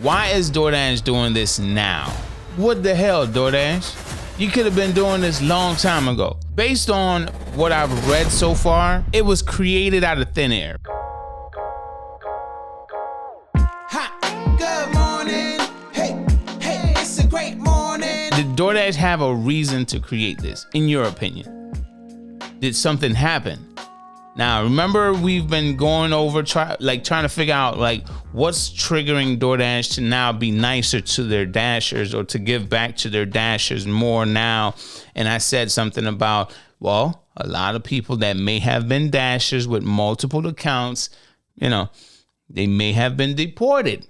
Why is DoorDash doing this now? What the hell, DoorDash? You could have been doing this long time ago. Based on what I've read so far, it was created out of thin air. Good morning. Hey, it's a great morning. Did DoorDash have a reason to create this, in your opinion? Did something happen? Now, remember, we've been going over trying to figure out what's triggering DoorDash to now be nicer to their dashers or to give back to their dashers more now. And I said something about, well, a lot of people that may have been dashers with multiple accounts, they may have been deported.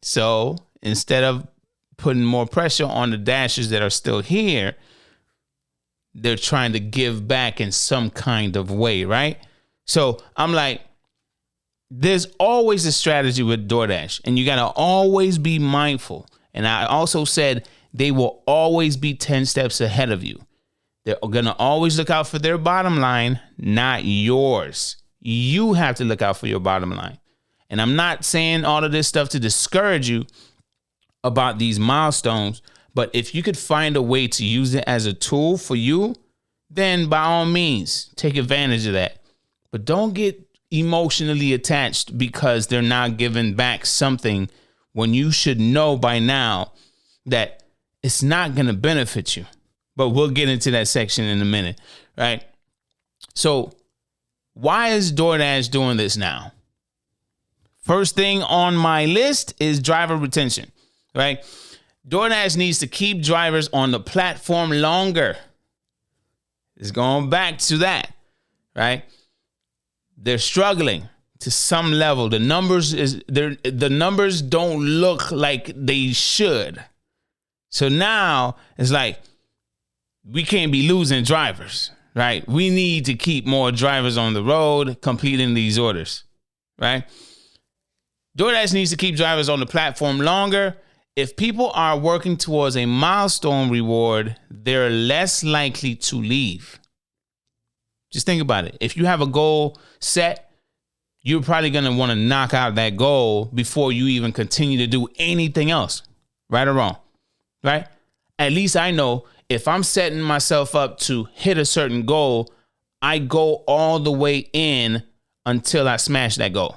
So instead of putting more pressure on the dashers that are still here, they're trying to give back in some kind of way, right? So I'm like, there's always a strategy with DoorDash, and you got to always be mindful. And I also said they will always be 10 steps ahead of you. They're going to always look out for their bottom line, not yours. You have to look out for your bottom line. And I'm not saying all of this stuff to discourage you about these milestones, but if you could find a way to use it as a tool for you, then by all means, take advantage of that. But don't get emotionally attached because they're not giving back something when you should know by now that it's not going to benefit you. But we'll get into that section in a minute, right? So why is DoorDash doing this now? First thing on my list is driver retention, right? DoorDash needs to keep drivers on the platform longer. It's going back to that, right? They're struggling to some level. The numbers don't look like they should. So now it's like we can't be losing drivers, right? We need to keep more drivers on the road completing these orders, right? DoorDash needs to keep drivers on the platform longer. If people are working towards a milestone reward, they're less likely to leave. Just think about it. If you have a goal set, you're probably going to want to knock out that goal before you even continue to do anything else, right or wrong, right? At least I know if I'm setting myself up to hit a certain goal, I go all the way in until I smash that goal,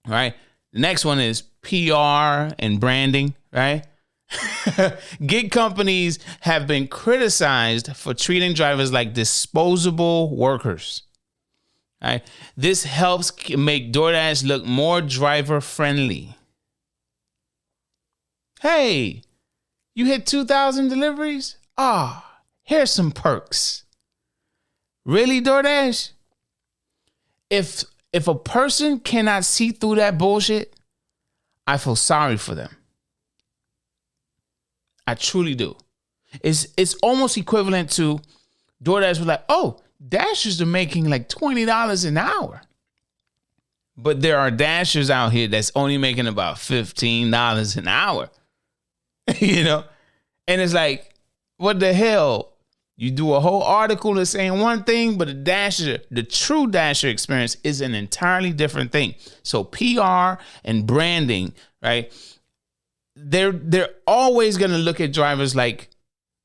right? The next one is PR and branding, right? Gig companies have been criticized for treating drivers like disposable workers. Right? This helps make DoorDash look more driver friendly. Hey, you hit 2,000 deliveries? Here's some perks. Really, DoorDash? If a person cannot see through that bullshit, I feel sorry for them. I truly do. It's almost equivalent to DoorDash was like, oh, Dashers are making like $20 an hour. But there are Dashers out here that's only making about $15 an hour. And it's like, what the hell? You do a whole article that's saying one thing, but the true Dasher experience is an entirely different thing. So PR and branding, right? They're always going to look at drivers like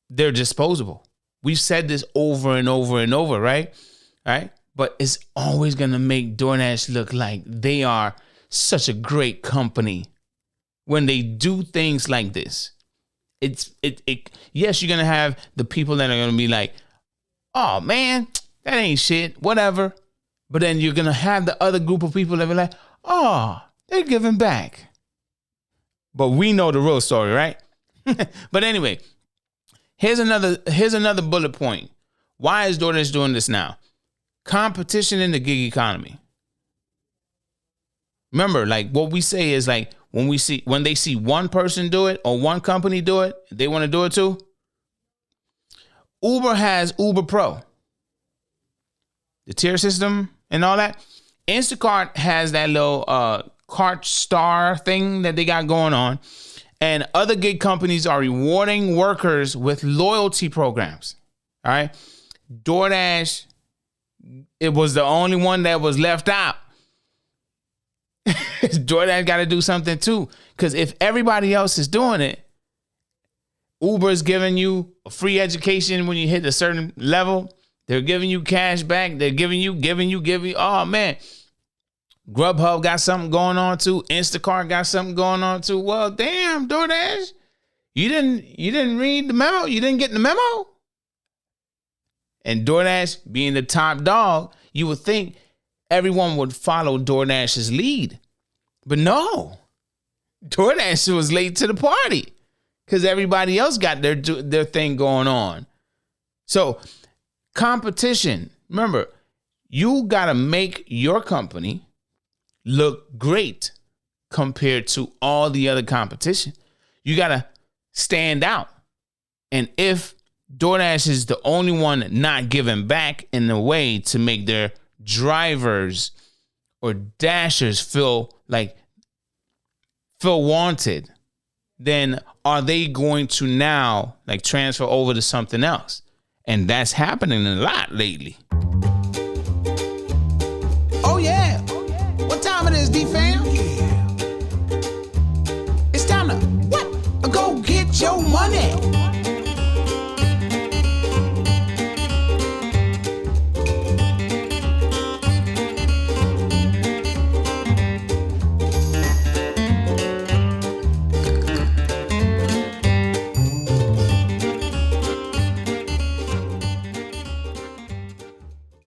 they're disposable. We've said this over and over and over, right? Right? But it's always going to make DoorDash look like they are such a great company when they do things like this. Yes, you're going to have the people that are going to be like, oh, man, that ain't shit, whatever. But then you're going to have the other group of people that be like, oh, they're giving back. But we know the real story, right? But anyway, here's another bullet point. Why is DoorDash doing this now? Competition in the gig economy. Remember, what we say is when they see one person do it or one company do it, they want to do it too. Uber has Uber Pro, the tier system and all that. Instacart has that little cart star thing that they got going on. And other gig companies are rewarding workers with loyalty programs. All right. DoorDash, it was the only one that was left out. DoorDash got to do something too. Because if everybody else is doing it, Uber's giving you a free education when you hit a certain level. They're giving you cash back. They're giving you. Oh, man. Grubhub got something going on too. Instacart got something going on too. Well, damn, DoorDash. You didn't read the memo? You didn't get the memo? And DoorDash being the top dog, you would think everyone would follow DoorDash's lead. But no. DoorDash was late to the party because everybody else got their thing going on. So competition, remember, you got to make your company look great compared to all the other competition. You got to stand out. And if DoorDash is the only one not giving back in a way to make their drivers or dashers feel wanted, then are they going to now transfer over to something else? And that's happening a lot lately.